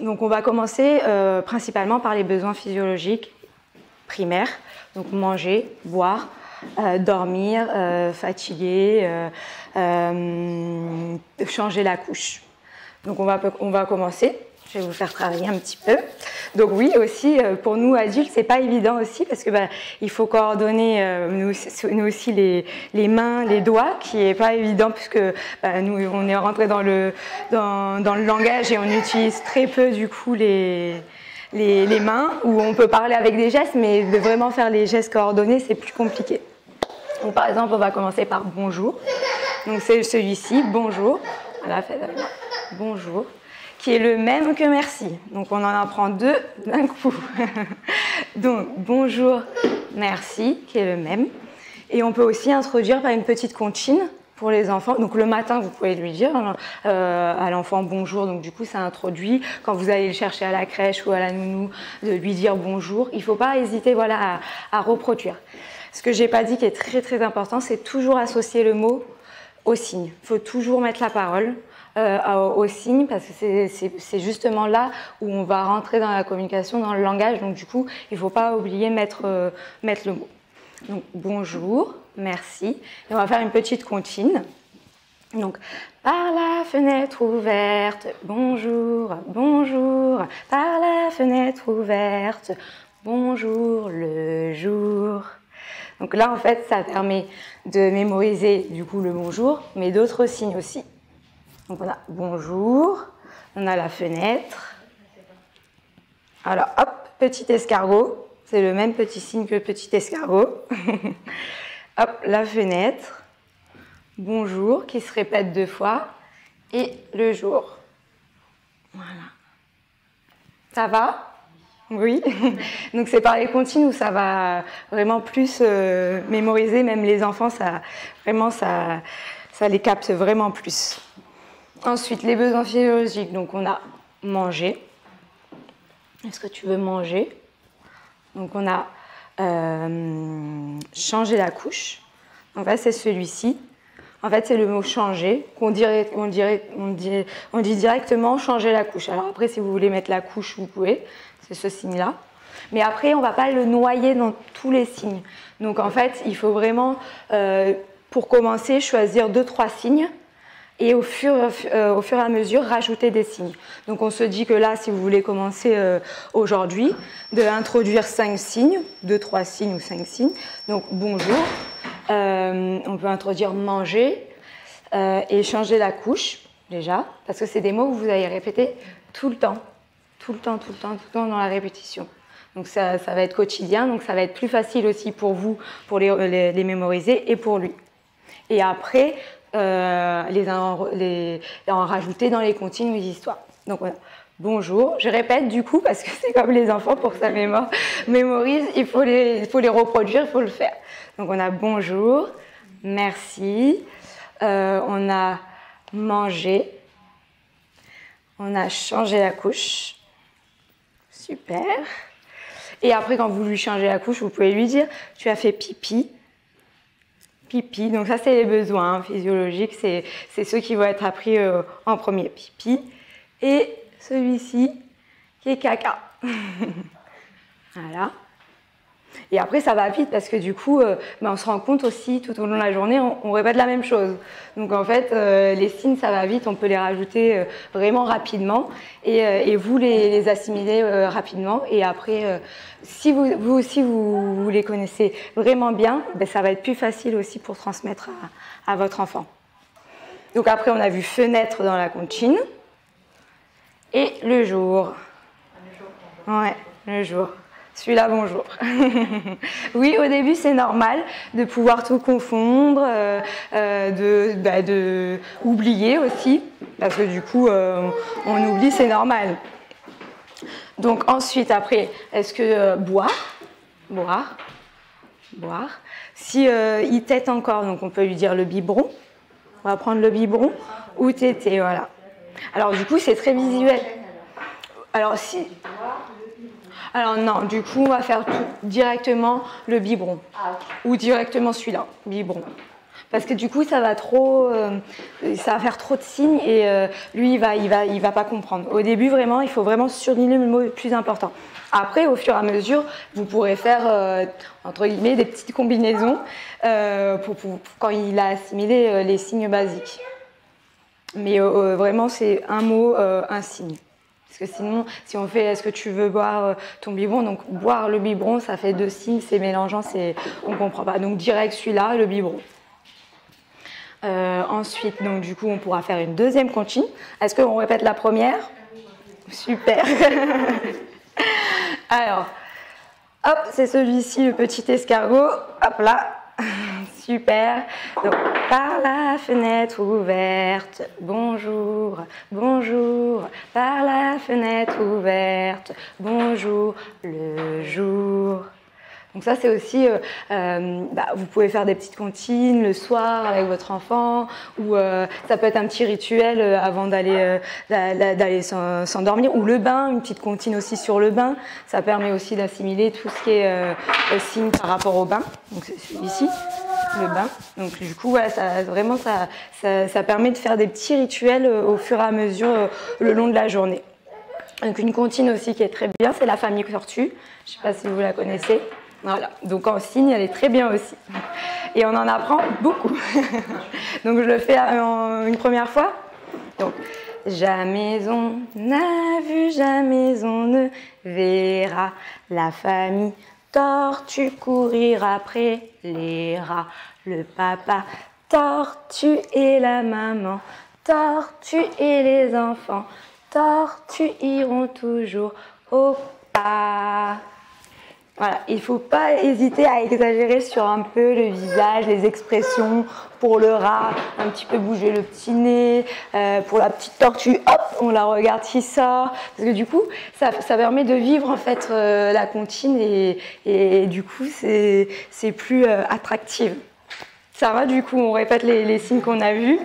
Donc on va commencer principalement par les besoins physiologiques primaires, donc manger, boire, dormir, fatiguer, changer la couche. Donc on va commencer. Je vais vous faire travailler un petit peu. Donc oui, aussi, pour nous adultes, c'est pas évident aussi parce que il faut coordonner nous aussi les mains, les doigts, qui est pas évident puisque nous, on est rentré dans le langage et on utilise très peu du coup les mains, où on peut parler avec des gestes, mais de vraiment faire les gestes coordonnés, c'est plus compliqué. Donc par exemple, on va commencer par bonjour. Donc c'est celui-ci, bonjour. Voilà, faites avec moi. Bonjour. Qui est le même que merci. Donc on en apprend deux d'un coup. Donc bonjour, merci, qui est le même. Et on peut aussi introduire par une petite comptine pour les enfants. Donc le matin, vous pouvez lui dire à l'enfant bonjour. Donc du coup, ça introduit. Quand vous allez le chercher à la crèche ou à la nounou, de lui dire bonjour. Il ne faut pas hésiter à reproduire. Ce que je n'ai pas dit qui est très très important, c'est toujours associer le mot au signe. Il faut toujours mettre la parole au signe, parce que c'est justement là où on va rentrer dans la communication, dans le langage. Donc du coup, il ne faut pas oublier mettre le mot. Donc bonjour, merci. Et on va faire une petite comptine. Donc par la fenêtre ouverte, bonjour, bonjour. Par la fenêtre ouverte, bonjour le jour. Donc là, en fait, ça permet de mémoriser du coup le bonjour, mais d'autres signes aussi. Donc on a bonjour, on a la fenêtre. Alors hop, petit escargot, c'est le même petit signe que petit escargot. Hop, la fenêtre, bonjour, qui se répète 2 fois, et le jour. Voilà. Ça va? Oui. Donc c'est par les comptines où ça va vraiment plus mémoriser, même les enfants, ça les capte vraiment plus. Ensuite, les besoins physiologiques. Donc, on a manger. Est-ce que tu veux manger? Donc, on a changer la couche. En fait, c'est celui-ci. En fait, c'est le mot changer. On dit directement changer la couche. Alors après, si vous voulez mettre la couche, vous pouvez. C'est ce signe-là. Mais après, on ne va pas le noyer dans tous les signes. Donc, en fait, il faut vraiment, pour commencer, choisir 2-3 signes. Et au fur et à mesure, rajouter des signes. Donc on se dit que là, si vous voulez commencer aujourd'hui, d'introduire 5 signes, 2-3 signes ou 5 signes. Donc bonjour, on peut introduire manger et changer la couche, déjà, parce que c'est des mots que vous allez répéter tout le temps. Tout le temps dans la répétition. Donc ça va être quotidien, donc ça va être plus facile aussi pour vous, pour les mémoriser et pour lui. Et après, en rajouter dans les comptines ou les histoires. Donc voilà, bonjour, je répète du coup parce que c'est comme les enfants, pour que ça mémorise, il faut les reproduire, il faut le faire. Donc on a bonjour, merci, on a mangé, on a changé la couche, super. Et après quand vous lui changez la couche, vous pouvez lui dire tu as fait pipi. Pipi, donc ça c'est les besoins physiologiques, c'est ceux qui vont être appris en premier, pipi, et celui-ci qui est caca. Voilà. Et après ça va vite parce que du coup, on se rend compte aussi tout au long de la journée, on répète la même chose. Donc en fait, les signes ça va vite, on peut les rajouter vraiment rapidement et vous les assimiler rapidement. Et après, si vous aussi vous les connaissez vraiment bien, ça va être plus facile aussi pour transmettre à votre enfant. Donc après, on a vu fenêtre dans la comptine et le jour. Ouais, le jour. Celui-là, bonjour. Oui, au début, c'est normal de pouvoir tout confondre, de oublier aussi, parce que du coup, on oublie, c'est normal. Donc ensuite, après, est-ce que boire? Si il tète encore, donc on peut lui dire le biberon. On va prendre le biberon ou téter, voilà. Alors du coup, c'est très visuel. Alors non, du coup, on va faire directement le biberon. Ou directement celui-là, biberon. Parce que du coup, ça va faire trop de signes et lui, il va pas comprendre. Au début, vraiment, il faut vraiment surligner le mot le plus important. Après, au fur et à mesure, vous pourrez faire, entre guillemets, des petites combinaisons pour quand il a assimilé les signes basiques. Mais vraiment, c'est un mot, un signe. Parce que sinon, si on fait « est-ce que tu veux boire ton biberon ?» Donc, boire le biberon, ça fait 2 signes, c'est mélangeant, on ne comprend pas. Donc, direct celui-là, le biberon. Ensuite, donc, du coup, on pourra faire une deuxième comptine. Est-ce qu'on répète la première? Super. Alors, hop, c'est celui-ci, le petit escargot. Hop là. Super. Donc, par la fenêtre ouverte, bonjour, bonjour. Par la fenêtre ouverte, bonjour, le jour. Donc ça, c'est aussi, vous pouvez faire des petites comptines le soir avec votre enfant, ou ça peut être un petit rituel avant d'aller s'endormir, ou le bain, une petite comptine aussi sur le bain. Ça permet aussi d'assimiler tout ce qui est signe par rapport au bain. Donc c'est celui-ci, le bain. Donc du coup, ouais, ça permet de faire des petits rituels au fur et à mesure le long de la journée. Donc une comptine aussi qui est très bien, c'est la famille tortue. Je ne sais pas si vous la connaissez. Voilà, donc en signe, elle est très bien aussi. Et on en apprend beaucoup. Donc je le fais une première fois. Donc, jamais on n'a vu, jamais on ne verra la famille tortue courir après les rats. Le papa tortue et la maman tortue et les enfants tortues iront toujours au pas. Voilà, il ne faut pas hésiter à exagérer sur un peu le visage, les expressions. Pour le rat, un petit peu bouger le petit nez. Pour la petite tortue, hop, on la regarde qui sort. Parce que du coup, ça permet de vivre en fait la comptine et du coup, c'est plus attractif. Ça va, du coup, on répète les signes qu'on a vus.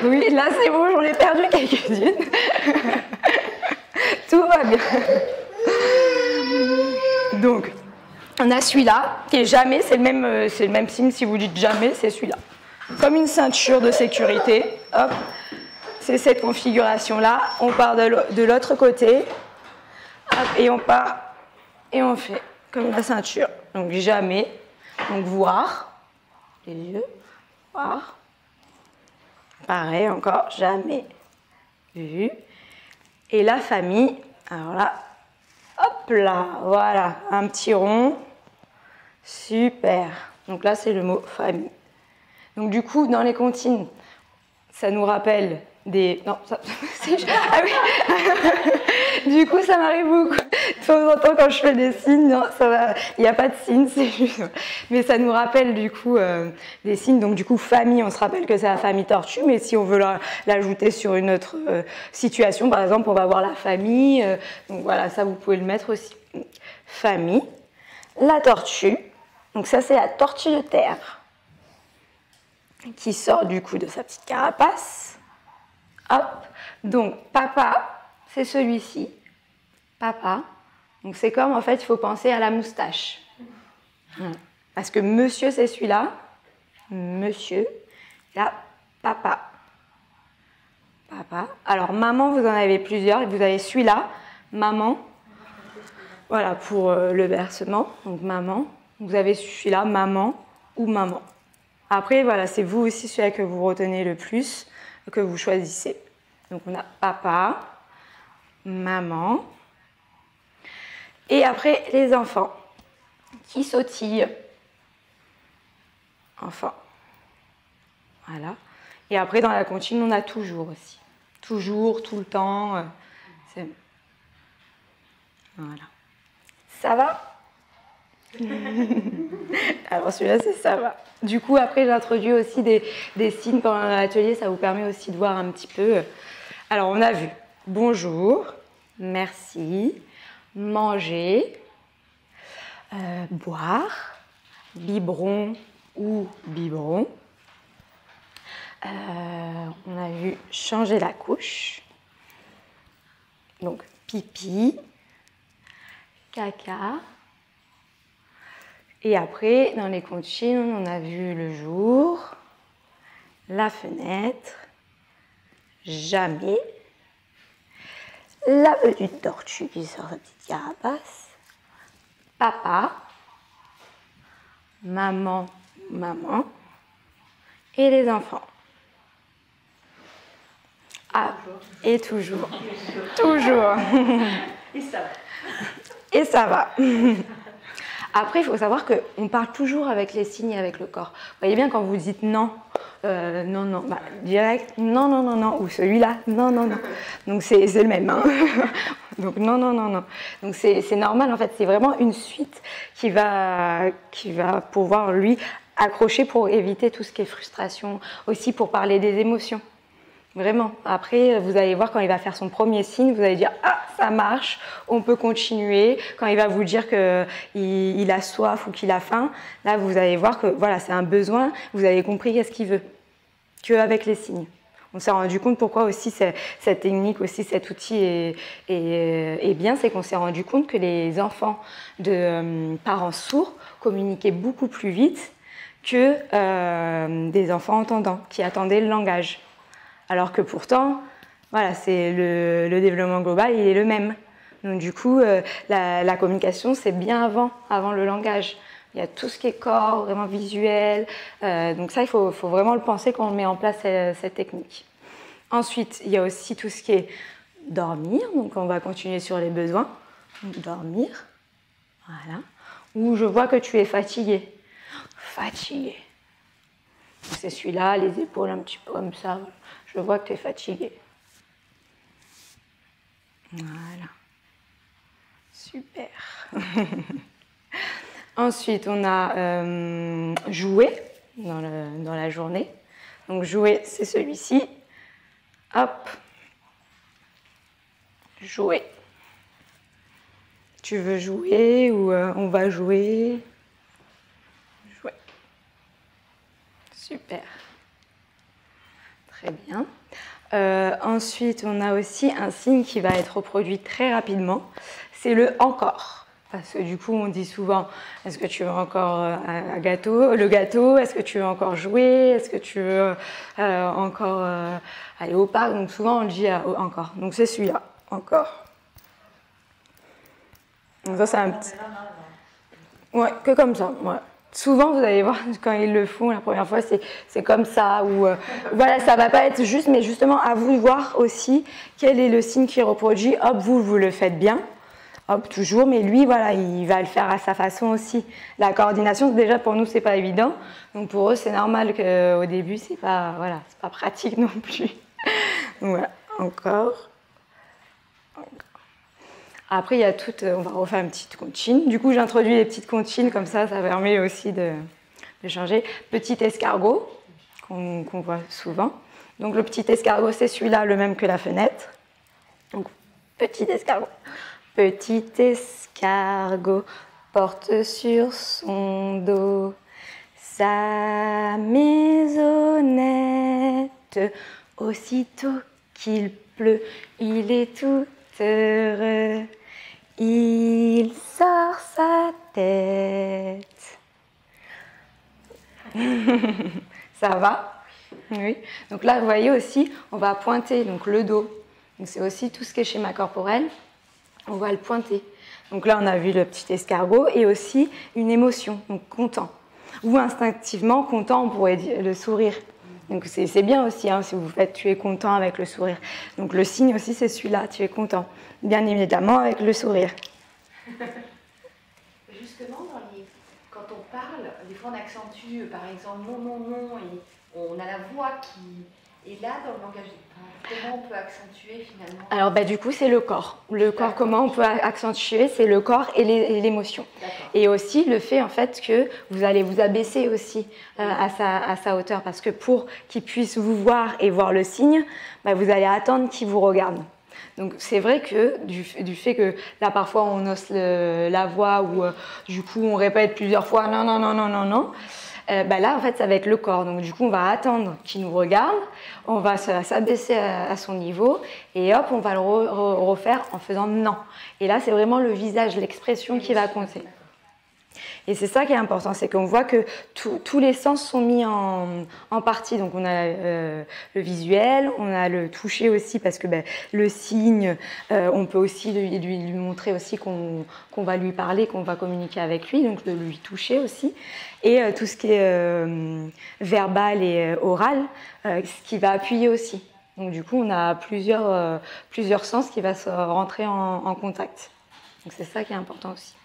Oui, là c'est bon, j'en ai perdu quelques-unes. Tout va bien. Donc, on a celui-là, qui est jamais, c'est le même signe, si vous dites jamais, c'est celui-là. Comme une ceinture de sécurité, hop, c'est cette configuration-là. On part de l'autre côté, hop, et on part, et on fait comme la ceinture. Donc, jamais, donc voir, les yeux, voir. Pareil, encore, jamais vu. Et la famille, alors là, hop là, voilà, un petit rond. Super. Donc là, c'est le mot famille. Donc du coup, dans les comptines, ça nous rappelle des... Non, ça... Ah oui. Du coup, ça m'arrive beaucoup. De temps en temps, quand je fais des signes, non, ça va... il n'y a pas de signes, c'est juste... Mais ça nous rappelle du coup des signes. Donc du coup, famille, on se rappelle que c'est la famille tortue, mais si on veut l'ajouter sur une autre situation, par exemple, on va voir la famille. Donc voilà, ça, vous pouvez le mettre aussi. Famille, la tortue. Donc ça, c'est la tortue de terre qui sort du coup de sa petite carapace. Hop. Donc papa, c'est celui-ci. Papa. Donc c'est comme, en fait, il faut penser à la moustache. Parce que monsieur, c'est celui-là. Monsieur. Là, papa. Papa. Alors maman, vous en avez plusieurs. Vous avez celui-là. Maman. Voilà, pour le versement. Donc maman. Vous avez celui-là, maman ou maman. Après, voilà, c'est vous aussi celui que vous retenez le plus, que vous choisissez. Donc on a papa, maman. Et après, les enfants qui sautillent. Enfants. Voilà. Et après, dans la comptine, on a toujours aussi. Toujours, tout le temps. Voilà. Ça va? Alors celui-là, c'est ça va. Du coup, après, j'introduis aussi des signes pendant l'atelier. Ça vous permet aussi de voir un petit peu. Alors, on a vu bonjour, merci, manger, boire, biberon ou biberon. On a vu changer la couche. Donc, pipi, caca, Et après, dans les comptines, on a vu le jour, la fenêtre, jamais, la petite tortue qui sort sa petite carapace, papa, maman, maman et les enfants. Ah, et toujours. Toujours. Et ça va. Et ça va. Après, il faut savoir qu'on parle toujours avec les signes et avec le corps. Vous voyez bien quand vous dites non, non, non, bah, direct, non, non, non, non, ou celui-là, non, non, non. Donc c'est le même. Hein. Donc non, non, non, non. Donc c'est normal en fait, c'est vraiment une suite qui va pouvoir lui accrocher pour éviter tout ce qui est frustration, aussi pour parler des émotions. Vraiment. Après, vous allez voir quand il va faire son premier signe, vous allez dire « Ah, ça marche, on peut continuer ». Quand il va vous dire qu'il a soif ou qu'il a faim, là, vous allez voir que voilà, c'est un besoin, vous avez compris qu'est-ce qu'il veut, qu'avec les signes. On s'est rendu compte pourquoi aussi cette technique, aussi cet outil est bien, c'est qu'on s'est rendu compte que les enfants de parents sourds communiquaient beaucoup plus vite que des enfants entendants qui attendaient le langage. Alors que pourtant, voilà, c'est le développement global, il est le même. Donc du coup, la communication, c'est bien avant le langage. Il y a tout ce qui est corps, vraiment visuel. Donc ça, il faut vraiment le penser quand on met en place cette technique. Ensuite, il y a aussi tout ce qui est dormir. Donc on va continuer sur les besoins. Donc, dormir, voilà. Ou je vois que tu es fatigué. Fatigué. C'est celui-là, les épaules un petit peu comme ça. Je vois que tu es fatigué. Voilà. Super. Ensuite, on a jouer dans la journée. Donc jouer, c'est celui-ci. Hop. Jouer. Tu veux jouer ou on va jouer? Jouer. Super. Très bien. Ensuite, on a aussi un signe qui va être reproduit très rapidement, c'est le « encore ». Parce que du coup, on dit souvent « Est-ce que tu veux encore le gâteau? Est-ce que tu veux encore jouer? Est-ce que tu veux encore aller au parc ?» Donc souvent, on le dit « encore ». Donc c'est celui-là, « encore ». Donc ça, c'est un petit... Ouais, que comme ça, ouais. Souvent, vous allez voir, quand ils le font la première fois, c'est comme ça. Ou voilà, ça ne va pas être juste, mais justement, à vous de voir aussi quel est le signe qui reproduit. Hop, vous le faites bien. Hop, toujours. Mais lui, voilà, il va le faire à sa façon aussi. La coordination, déjà, pour nous, ce n'est pas évident. Donc, pour eux, c'est normal qu'au début, ce n'est pas, voilà, c'est pas pratique non plus. Donc, voilà, encore. Après, il y a toutes, on va refaire une petite comptine. Du coup, j'introduis les petites comptines, comme ça permet aussi de changer. Petit escargot, qu'on voit souvent. Donc, le petit escargot, c'est celui-là, le même que la fenêtre. Donc, petit escargot. Petit escargot porte sur son dos sa maisonnette. Aussitôt qu'il pleut, il est tout heureux. Il sort sa tête. Ça va? Oui. Donc là, vous voyez aussi, on va pointer donc le dos. Donc c'est aussi tout ce qui est schéma corporel. On va le pointer. Donc là, on a vu le petit escargot et aussi une émotion, donc content. Ou instinctivement, content, on pourrait dire le sourire. Donc c'est bien aussi, hein, si vous faites tu es content avec le sourire. Donc le signe aussi, c'est celui-là, tu es content. Bien évidemment avec le sourire. Justement, quand on parle, des fois on accentue, par exemple, non, non, non, et on a la voix qui est là dans le langage des signes. Comment on peut accentuer finalement? Alors du coup, c'est le corps. Le corps, comment on peut accentuer? C'est le corps et l'émotion. Et aussi le fait en fait que vous allez vous abaisser aussi à sa hauteur. Parce que pour qu'il puisse vous voir et voir le signe, vous allez attendre qu'il vous regarde. Donc c'est vrai que du fait que là parfois on hausse la voix ou du coup on répète plusieurs fois non, non, non, non, non, non. Là, en fait, ça va être le corps. Donc, du coup, on va attendre qu'il nous regarde, on va s'abaisser à son niveau et hop, on va le refaire en faisant non. Et là, c'est vraiment le visage, l'expression qui va compter. Et c'est ça qui est important, c'est qu'on voit que tous les sens sont mis en partie. Donc on a le visuel, on a le toucher aussi, parce que le signe, on peut aussi lui montrer aussi qu'on va lui parler, qu'on va communiquer avec lui, donc de lui toucher aussi. Et tout ce qui est verbal et oral, ce qui va appuyer aussi. Donc du coup, on a plusieurs sens qui vont se rentrer en contact. Donc c'est ça qui est important aussi.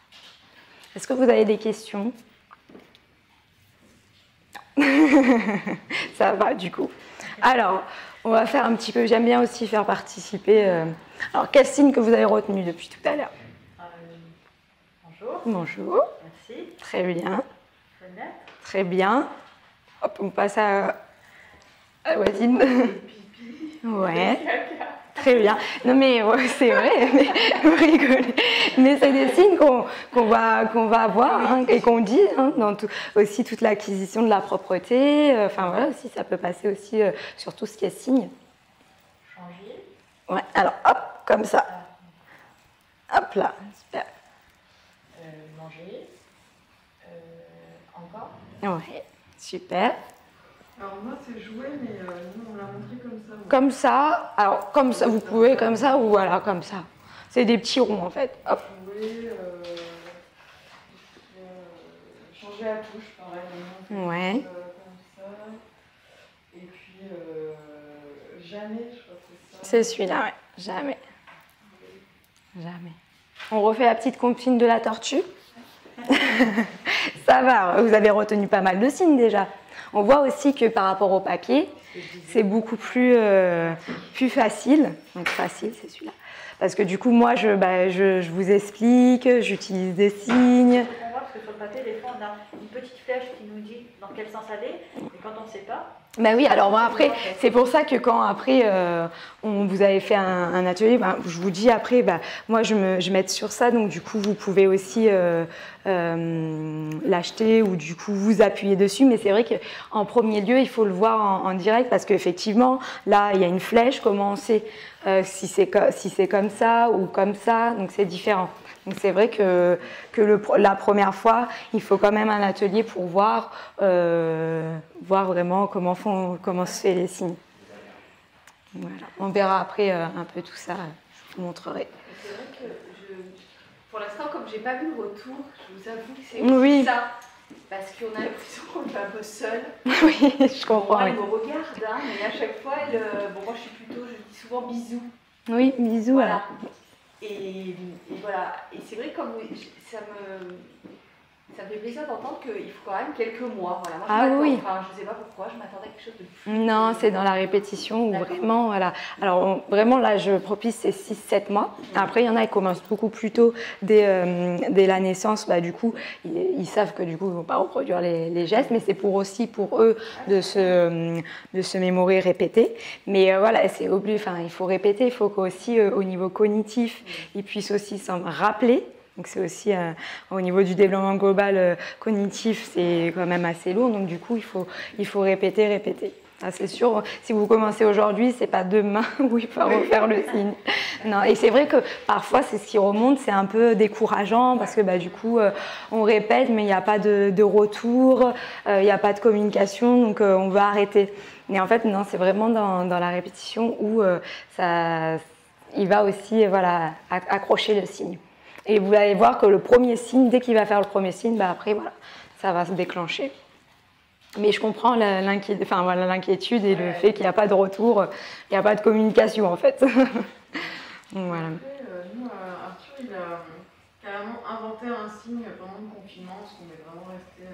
Est-ce que vous avez des questions? Ça va du coup. Alors, on va faire un petit peu, j'aime bien aussi faire participer. Alors, quel signe que vous avez retenu depuis tout à l'heure? Bonjour. Bonjour. Merci. Très bien. Fenêtre. Très bien. Hop, on passe à la voisine. Ouais. Très bien. Non mais ouais, c'est vrai, mais vous rigolez. Mais c'est des signes qu'on va avoir hein, et qu'on dit hein, dans aussi toute l'acquisition de la propreté. Enfin voilà, aussi ça peut passer aussi sur tout ce qui est signe. Changer. Ouais. Alors hop, comme ça. Hop là, super. Manger. Encore. Ouais, super. Alors moi c'est jouer, mais nous on l'a montré comme ça. Comme ça, alors comme ça, vous pouvez comme ça ou voilà, comme ça. C'est des petits ronds en fait. Hop. Jouer, changer la touche, pareil. Ouais. Comme ça. Et puis jamais, je crois que c'est ça. C'est celui-là, ouais. Jamais. Jamais. On refait la petite comptine de la tortue. Ça va, vous avez retenu pas mal de signes déjà. On voit aussi que par rapport au papier, c'est beaucoup plus facile. Donc facile, c'est celui-là. Parce que du coup, moi, je vous explique, j'utilise des signes. On voit parce que sur le papier, des fois, on a une petite flèche qui nous dit dans quel sens aller. Et quand on ne sait pas... Ben oui, alors bon, après, c'est pour ça que quand après vous avez fait un atelier, je vous dis après, moi je m'aide sur ça, donc du coup vous pouvez aussi l'acheter ou du coup vous appuyer dessus, mais c'est vrai qu'en premier lieu il faut le voir en direct parce qu'effectivement là il y a une flèche, comment on sait si c'est comme ça ou comme ça, donc c'est différent. Donc c'est vrai que la première fois, il faut quand même un atelier pour voir vraiment comment se fait les signes. Voilà. On verra après un peu tout ça, je vous montrerai. C'est vrai que pour l'instant, comme j'ai pas vu le retour, je vous avoue que c'est Oui. ça. Parce qu'on a l'impression qu'on est un peu seul. Oui, je comprends. Elle me regarde, hein, mais à chaque fois, moi je dis souvent bisous. Oui, bisous. Voilà. Et voilà, et c'est vrai comme ça me fait plaisir d'entendre qu'il faut quand même quelques mois. Voilà. Moi, oui. Enfin, je ne sais pas pourquoi, je m'attendais à quelque chose de plus. Non, c'est dans la répétition où vraiment, voilà. Alors vraiment là, je propose c'est 6-7 mois. Après, il y en a qui commencent beaucoup plus tôt dès la naissance. Du coup, ils savent que du coup, ils ne vont pas reproduire les gestes, mais c'est pour eux de se mémorer, répéter. Mais voilà, c'est obligé. Enfin, il faut répéter. Il faut qu'aussi au niveau cognitif, ils puissent aussi s'en rappeler. Donc c'est aussi au niveau du développement global cognitif, c'est quand même assez lourd. Donc du coup, il faut répéter. Ah, c'est sûr, si vous commencez aujourd'hui, c'est pas demain où il va refaire le signe. Non, et c'est vrai que parfois, c'est ce qui remonte, c'est un peu décourageant parce que du coup, on répète, mais il n'y a pas de retour, il n'y a pas de communication, donc on va arrêter. Mais en fait, non, c'est vraiment dans la répétition où il va aussi accrocher le signe. Et vous allez voir que le premier signe, dès qu'il va faire le premier signe, après, voilà, ça va se déclencher. Mais je comprends l'inquiétude et le fait qu'il n'y a pas de retour, il n'y a pas de communication, en fait. Voilà. Après, nous, Arthur, il a carrément inventé un signe pendant le confinement, parce qu'on est vraiment resté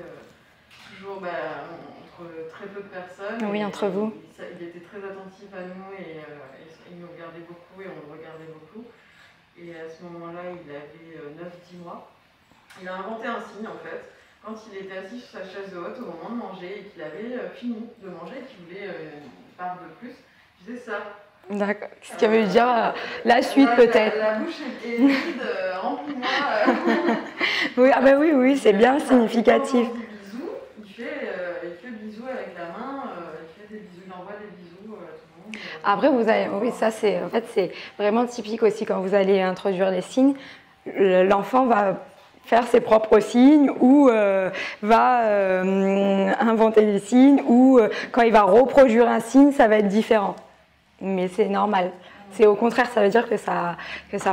toujours entre très peu de personnes. Oui, entre vous. Il était très attentif à nous et il nous regardait beaucoup et on le regardait beaucoup. Et à ce moment-là, il avait 9-10 mois. Il a inventé un signe en fait. Quand il était assis sur sa chaise haute au moment de manger et qu'il avait fini de manger et qu'il voulait une part de plus, il faisait ça. D'accord. Ce qui veut dire la suite peut-être. La bouche est vide, remplis-moi. Oui, oui, c'est bien significatif. Il fait bisous avec la main, il envoie des bisous à tout le monde. Après, ça c'est vraiment typique aussi quand vous allez introduire les signes. L'enfant va faire ses propres signes ou va inventer des signes ou quand il va reproduire un signe, ça va être différent. Mais c'est normal. C'est au contraire, ça veut dire que ça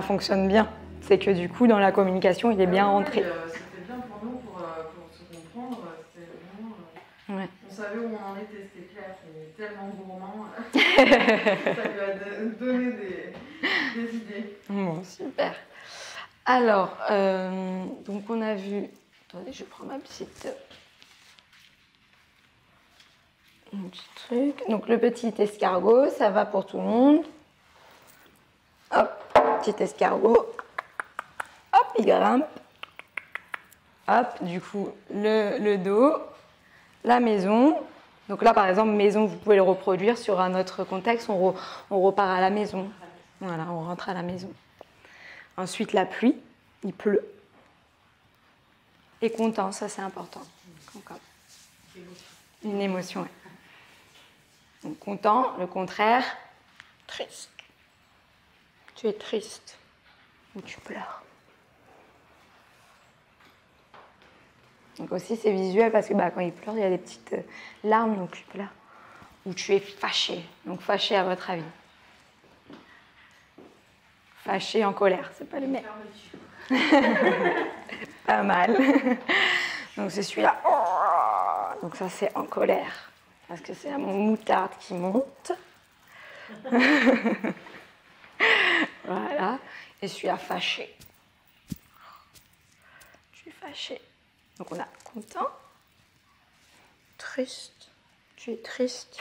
fonctionne bien. C'est que du coup, dans la communication, il est bien rentré. C'était bien pour nous, pour se comprendre. C'était vraiment, on savait où on en était, c'était clair. Il est tellement gourmand. Ça lui a donné des idées. Bon, super. Alors, donc on a vu... Attendez, je prends un petit truc. Donc le petit escargot, ça va pour tout le monde. Hop, petit escargot. Hop, il grimpe. Hop, du coup, le dos, la maison. Donc là, par exemple, maison, vous pouvez le reproduire sur un autre contexte. On repart à la maison. Voilà, on rentre à la maison. Ensuite, la pluie, il pleut. Et content, ça c'est important. Encore. Une émotion, ouais. Donc content, le contraire, triste. Tu es triste ou tu pleures. Donc aussi c'est visuel parce que quand il pleure, il y a des petites larmes, donc tu pleures. Ou tu es fâché, donc fâché à votre avis. Fâché en colère, c'est pas le même. Pas mal. Donc c'est celui-là. Donc ça c'est en colère. Parce que c'est mon moutarde qui monte. Voilà. Et celui-là fâché. Je suis fâché. Donc on a content. Triste. Tu es triste.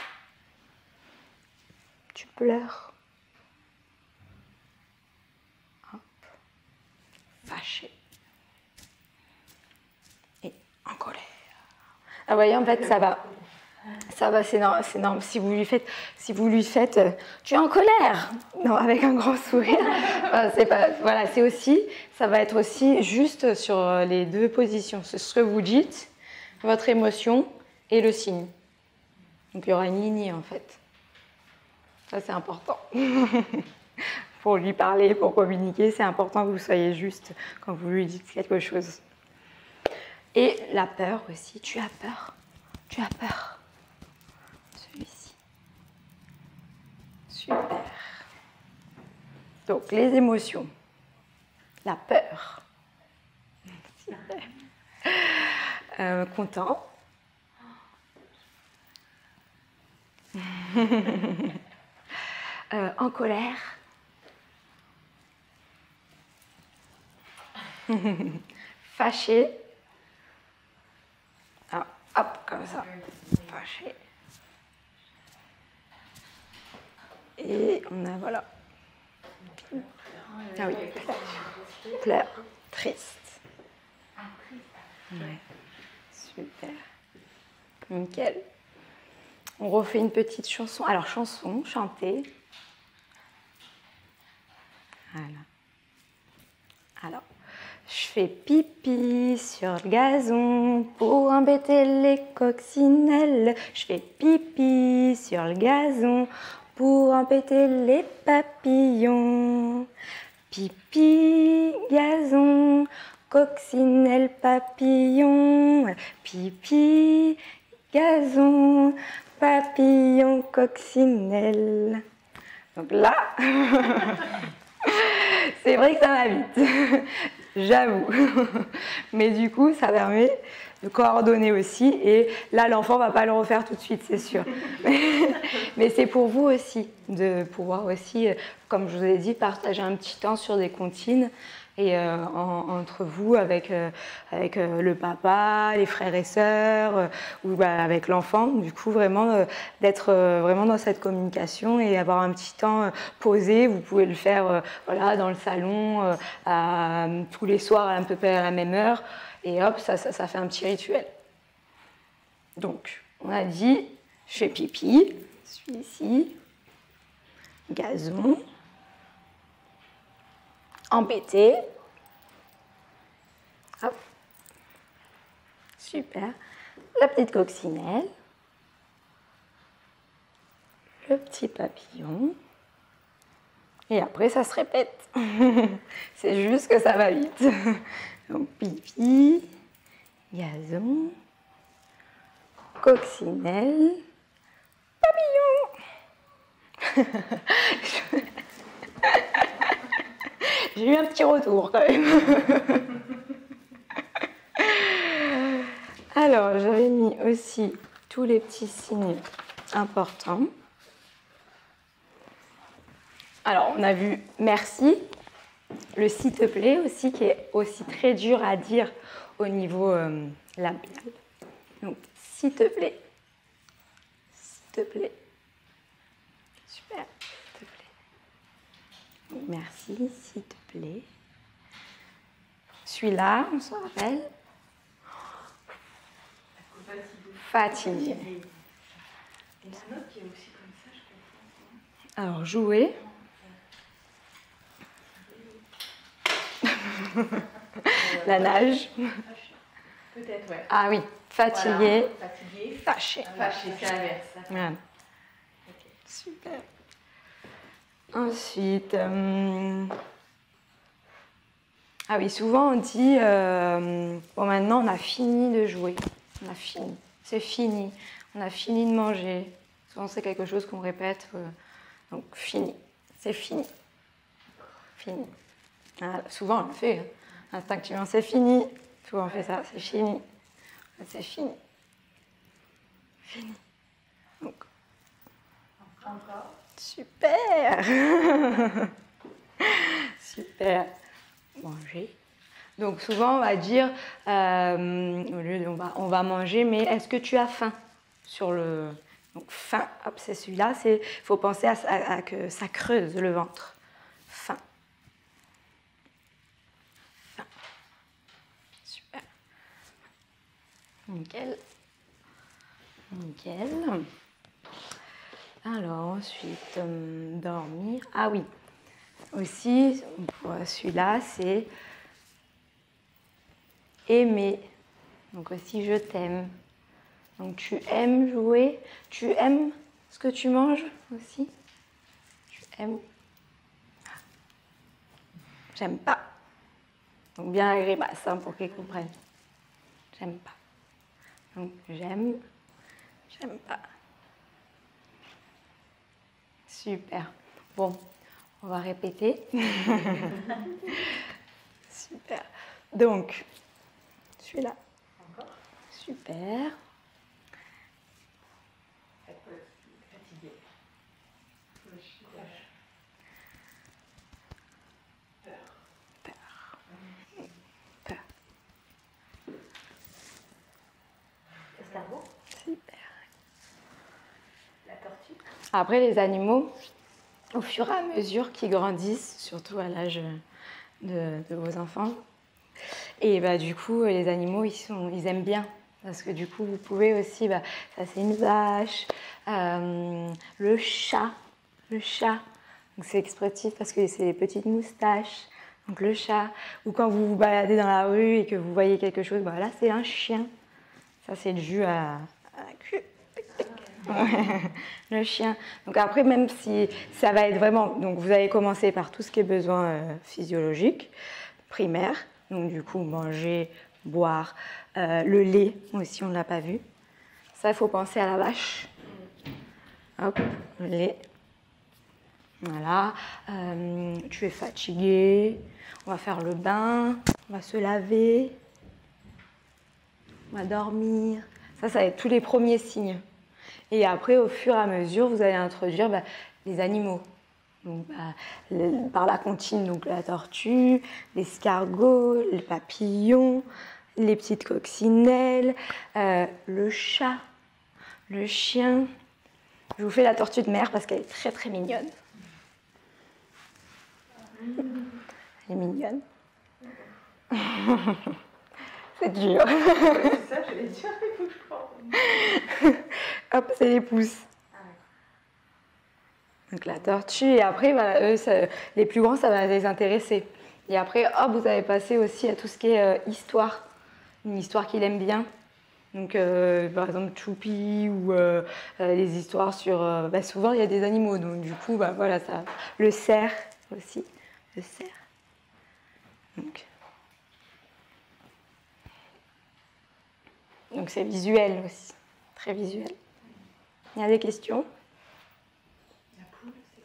Tu pleures. Hop. Fâché. Et en colère. Ah, vous voyez, en fait, ça va, c'est normal. Si vous lui faites, tu es en colère, non, avec un grand sourire. Voilà, c'est aussi, ça va être aussi juste sur les deux positions. C'est ce que vous dites, votre émotion et le signe. Donc il y aura une lignée en fait. Ça c'est important. Pour lui parler, pour communiquer, c'est important que vous soyez juste quand vous lui dites quelque chose. Et la peur aussi. Tu as peur. Tu as peur. Celui-ci. Super. Donc, les émotions. La peur. Super. Content. En colère. Fâché. Ah, hop, comme ça. Fâché. Et on a, voilà. Ah oui, pleure. Triste. Ouais. Super. Nickel. On refait une petite chanson. Alors, chanson, chanter. Voilà. Alors, je fais pipi sur le gazon pour embêter les coccinelles. Je fais pipi sur le gazon pour embêter les papillons. Pipi, gazon, coccinelle, papillon. Pipi, gazon, papillon, coccinelle. Donc là, c'est vrai que ça va vite, j'avoue. Mais du coup, ça permet de coordonner aussi. Et là, l'enfant ne va pas le refaire tout de suite, c'est sûr. Mais c'est pour vous aussi, de pouvoir aussi, comme je vous ai dit, partager un petit temps sur des comptines. Et entre vous, avec le papa, les frères et sœurs, ou avec l'enfant, du coup, vraiment, d'être vraiment dans cette communication et avoir un petit temps posé. Vous pouvez le faire voilà, dans le salon, tous les soirs, à peu près à la même heure. Et hop, ça fait un petit rituel. Donc, on a dit, je fais pipi, je suis ici, gazon. Embêté. Hop. Super. La petite coccinelle. Le petit papillon. Et après, ça se répète. C'est juste que ça va vite. Donc, pipi, gazon, coccinelle, papillon. J'ai eu un petit retour quand même. Alors, j'avais mis aussi tous les petits signes importants. Alors, on a vu merci, le s'il te plaît aussi, qui est aussi très dur à dire au niveau labial. Donc, s'il te plaît. S'il te plaît. Super, s'il te plaît. Donc, merci, s'il te plaît. Celui-là, on s'en rappelle. Fatigué. Il y en a un autre qui est aussi comme ça, je comprends. Alors, jouer. La nage. Peut-être, ouais. Ah oui, fatigué, Voilà. Fatigué. fâché. Fâché, c'est l'inverse. Voilà. Ok. Super. Ensuite, ah oui, souvent on dit bon, maintenant on a fini de jouer, on a fini, c'est fini, on a fini de manger. Souvent c'est quelque chose qu'on répète, donc fini, c'est fini, fini. Ah, souvent on le fait, hein. Instinctivement c'est fini, souvent on fait ça, c'est fini, c'est fini, fini. Donc, Encore. super. Super. Manger. Donc souvent on va dire, au lieu de on va manger, mais est-ce que tu as faim sur le... Donc faim, hop, c'est celui-là, il faut penser à que ça creuse le ventre. Faim. Faim. Super. Nickel. Nickel. Alors ensuite, dormir. Ah oui. Aussi, celui-là, c'est aimer. Donc aussi, je t'aime. Donc tu aimes jouer. Tu aimes ce que tu manges aussi. Tu aimes. J'aime pas. Donc bien la grimace hein, pour qu'ils comprennent. J'aime pas. Donc j'aime. J'aime pas. Super. Bon. On va répéter. Super. Donc, celui-là. Encore. Super. Fatigué. Peur. Peur. Escargot. Super. La tortue. Après, les animaux, au fur et à mesure qu'ils grandissent, surtout à l'âge de vos enfants, et bah, du coup, les animaux, ils aiment bien. Parce que du coup, vous pouvez aussi, ça c'est une vache, le chat. Donc c'est expressif parce que c'est les petites moustaches. Donc le chat. Ou quand vous vous baladez dans la rue et que vous voyez quelque chose, là c'est un chien. Ça c'est dû à la queue. Le chien. Donc après, même si ça va être vraiment... Donc vous allez commencer par tout ce qui est besoin physiologique, primaire. Donc du coup, manger, boire, le lait aussi, on ne l'a pas vu. Ça, il faut penser à la vache. Hop, le lait. Voilà. Tu es fatigué. On va faire le bain. On va se laver. On va dormir. Ça va être tous les premiers signes. Et après, au fur et à mesure, vous allez introduire les animaux. Donc, par la comptine, donc la tortue, l'escargot, les papillons, les petites coccinelles, le chat, le chien. Je vous fais la tortue de mer parce qu'elle est très très mignonne. Elle est mignonne. C'est dur. C'est ça, je l'ai dit, il faut que je prenne. Hop, c'est les pouces. Donc la tortue, et après, eux, les plus grands, ça va les intéresser. Et après, hop, vous allez passer aussi à tout ce qui est histoire. Une histoire qu'il aime bien. Donc, par exemple, Choupi ou les histoires sur... souvent, il y a des animaux. Donc, du coup, voilà, ça, le cerf, aussi, le cerf. Donc c'est visuel aussi, très visuel. Il y a des questions? La poule, c'est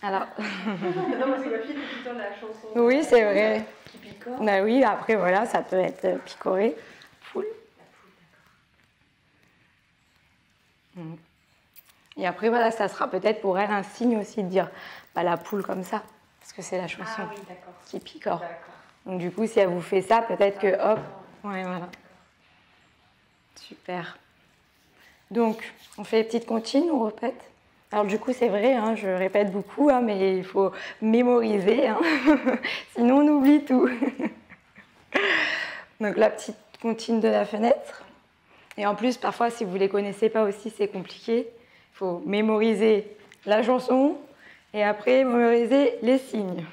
quoi? Alors, Non, parce que ma fille écoute tout le temps la chanson. oui, c'est vrai. Qui picore. Bah oui, après voilà, ça peut être picoré. Poule. La poule, d'accord. Et après voilà, ça sera peut-être pour elle un signe aussi de dire bah, la poule comme ça, parce que c'est la chanson Ah oui, d'accord. qui picore. D'accord. Donc du coup, si elle vous fait ça, peut-être que hop, ouais voilà. Super. Donc, on fait les petites comptines, on répète. Alors du coup, c'est vrai, hein, je répète beaucoup, hein, mais il faut mémoriser, hein. Sinon on oublie tout. Donc la petite comptine de la fenêtre. Et en plus, parfois, si vous ne les connaissez pas aussi, c'est compliqué. Il faut mémoriser la chanson et après mémoriser les signes.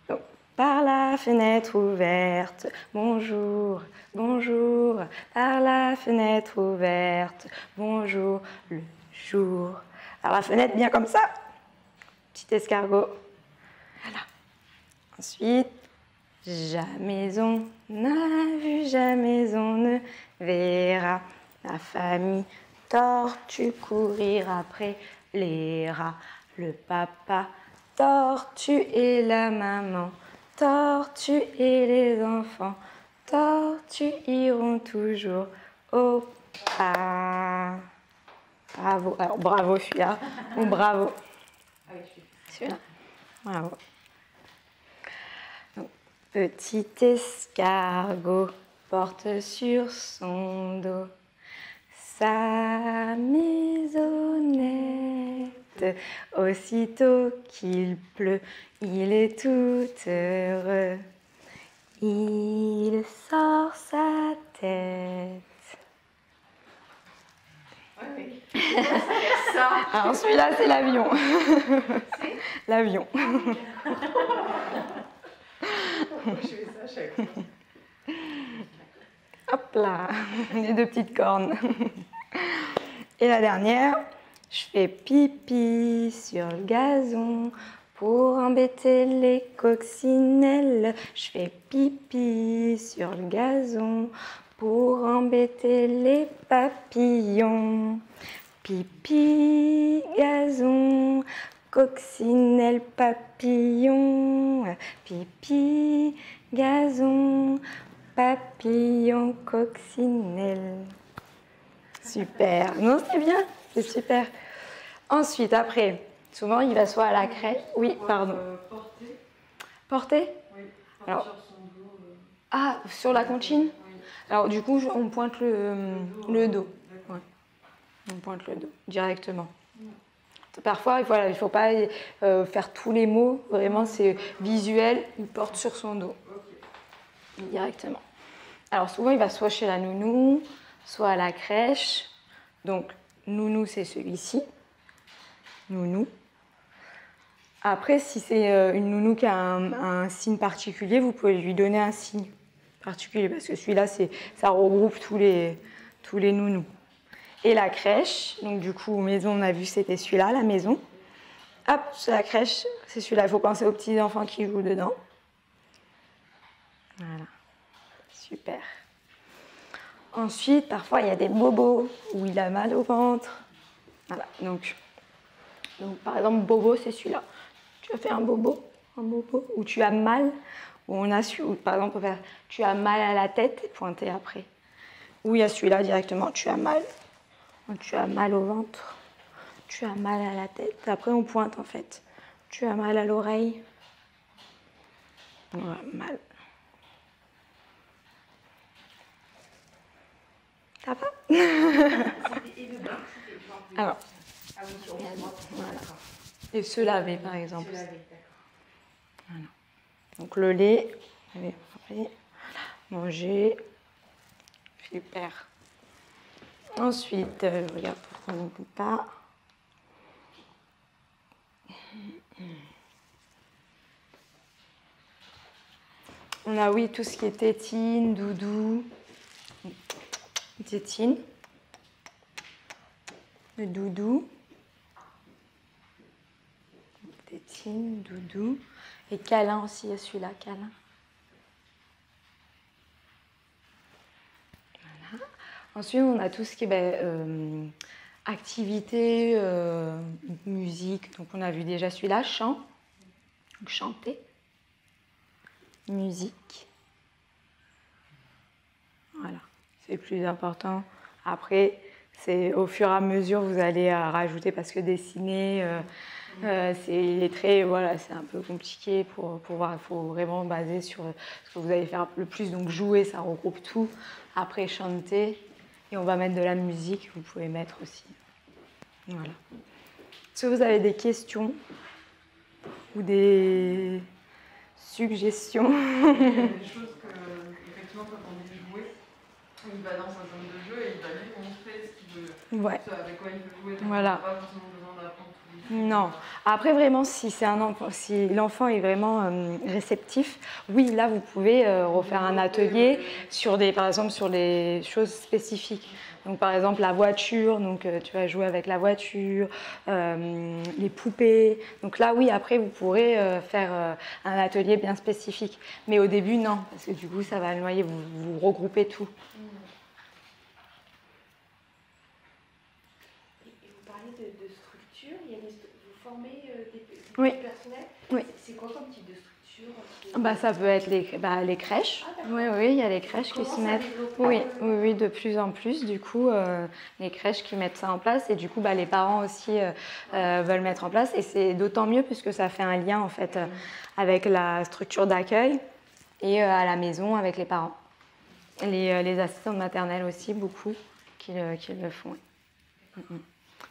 Donc, par la fenêtre ouverte, bonjour, bonjour. Par la fenêtre ouverte, bonjour, le jour. Alors la fenêtre, bien comme ça. Petit escargot. Voilà. Ensuite, jamais on n'a vu, jamais on ne verra la famille tortue courir après les rats. Le papa tortue et la maman tortue et les enfants tortues iront toujours au pas. Bravo. Alors bravo celui-là ou bravo. Ah oui, je suis. Celui-là. Bravo. Donc, petit escargot porte sur son dos sa maisonnette. Aussitôt qu'il pleut, il est tout heureux. Il sort sa tête. Oui, oui. Ça. Alors celui-là, c'est l'avion. C'est. L'avion. Je fais ça à chaque fois. Hop là, les deux petites cornes. Et la dernière, je fais pipi sur le gazon pour embêter les coccinelles. Je fais pipi sur le gazon pour embêter les papillons. Pipi, gazon, coccinelle, papillon. Pipi, gazon, papillon, coccinelle. Super. Non, c'est bien. C'est super. Ensuite, après, souvent, il va soit à la crèche. Oui, pardon. Porter. Porter. Oui. Alors- Sur son dos. Ah, sur la comptine. Oui. Alors, du coup, on pointe le dos. D'accord. Ouais. On pointe le dos directement. Parfois, il ne faut pas faire tous les mots. Vraiment, c'est visuel. Il porte sur son dos. Ok. Directement. Alors souvent, il va soit chez la nounou, soit à la crèche. Donc, nounou, c'est celui-ci. Nounou. Après, si c'est une nounou qui a un signe particulier, vous pouvez lui donner un signe particulier parce que celui-là, ça regroupe tous les nounous. Et la crèche, donc du coup, maison, on a vu, c'était celui-là, la maison. Hop, c'est la crèche, c'est celui-là. Il faut penser aux petits enfants qui jouent dedans. Voilà. Super. Ensuite, parfois, il y a des bobos où il a mal au ventre. Voilà. Donc par exemple, bobo, c'est celui-là. Tu as fait un bobo, ou tu as mal, ou on a su, ou par exemple, on peut faire tu as mal à la tête et pointer après. Ou il y a celui-là directement, tu as mal. Tu as mal au ventre. Tu as mal à la tête. Après, on pointe en fait. Tu as mal à l'oreille. Voilà, mal. Ça va? Et le bain, c'était genre. Alors, Ah oui, sur le voilà. Et se laver par exemple. Se laver, d'accord. Voilà. Donc le lait, allez, voilà. Manger. Super. Ensuite, je regarde pourquoi on ne peut pas. On a oui tout ce qui est tétine, doudou. Tétine. Le doudou. Tétine. Poutine, doudou. Et câlin aussi, il y a celui-là, câlin. Voilà. Ensuite, on a tout ce qui est activité, musique. Donc, on a vu déjà celui-là, chant. Donc, chanter. Musique. Voilà, c'est le plus important. Après, c'est au fur et à mesure, vous allez rajouter, parce que dessiner, les traits, voilà, c'est un peu compliqué pour voir. Il faut vraiment baser sur ce que vous allez faire le plus. Donc jouer, ça regroupe tout. Après, chanter, et on va mettre de la musique, vous pouvez mettre aussi. Voilà. Est-ce que vous avez des questions ou des suggestions? Il y a des choses que, effectivement, quand on dit jouer, il va dans sa zone de jeu et il va lui montrer ce qu'il veut, Ouais. ce avec quoi il veut jouer. Donc Voilà. on n'a pas forcément besoin d'apprendre tous les Non. Après, vraiment, si l'enfant est vraiment réceptif, oui, là, vous pouvez refaire un atelier sur par exemple, sur les choses spécifiques. Donc, par exemple, la voiture, donc tu vas jouer avec la voiture, les poupées. Donc là, oui, après, vous pourrez faire un atelier bien spécifique. Mais au début, non, parce que du coup, ça va le noyer, vous regroupez tout. De structure, vous formez des Oui. personnels. Oui. C'est quoi comme type de structure? Ça peut être les crèches. Oui, il y a les crèches qui se mettent. Oui, de plus en plus. Du coup, les crèches qui mettent ça en place. Et du coup, les parents aussi veulent mettre en place. Et c'est d'autant mieux puisque ça fait un lien en fait avec la structure d'accueil et à la maison avec les parents. Les assistantes maternelles aussi, beaucoup qui le font. Oui.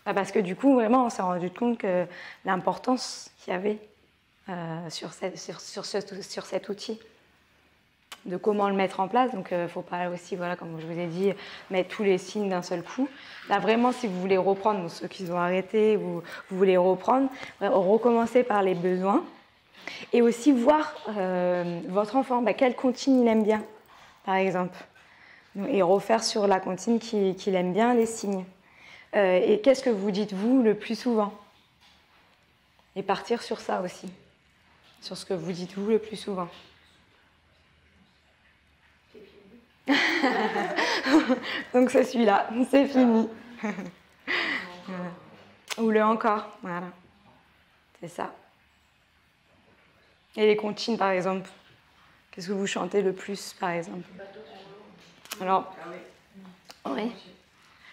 Parce que du coup, vraiment, on s'est rendu compte que l'importance qu'il y avait sur cet outil, de comment le mettre en place. Donc, il ne faut pas aussi, voilà, comme je vous ai dit, mettre tous les signes d'un seul coup. Là, vraiment, si vous voulez reprendre, ceux qui ont arrêté, vous voulez reprendre, recommencer par les besoins. Et aussi voir votre enfant, quelle comptine il aime bien, par exemple. Et refaire sur la comptine qu'il aime bien les signes. Et qu'est-ce que vous dites, vous, le plus souvent? Et partir sur ça aussi. Sur ce que vous dites, vous, le plus souvent. Donc c'est celui-là, c'est fini. Ou le encore, voilà. C'est ça. Et les comptines, par exemple. Qu'est-ce que vous chantez le plus, par exemple? Alors, oui.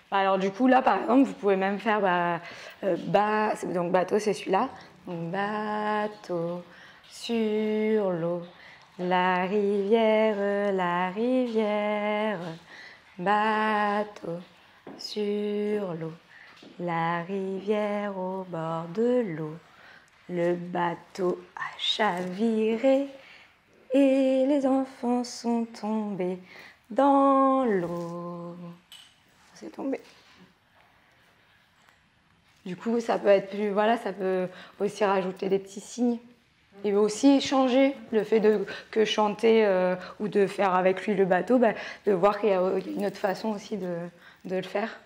Alors du coup, là, par exemple, vous pouvez même faire donc bateau, c'est celui-là. Donc, bateau sur l'eau, la rivière, bateau sur l'eau, la rivière au bord de l'eau. Le bateau a chaviré et les enfants sont tombés dans l'eau. C'est tombé. Du coup, ça peut être plus, voilà, ça peut aussi rajouter des petits signes. Et aussi changer le fait que chanter ou de faire avec lui le bateau, de voir qu'il y a une autre façon aussi de le faire.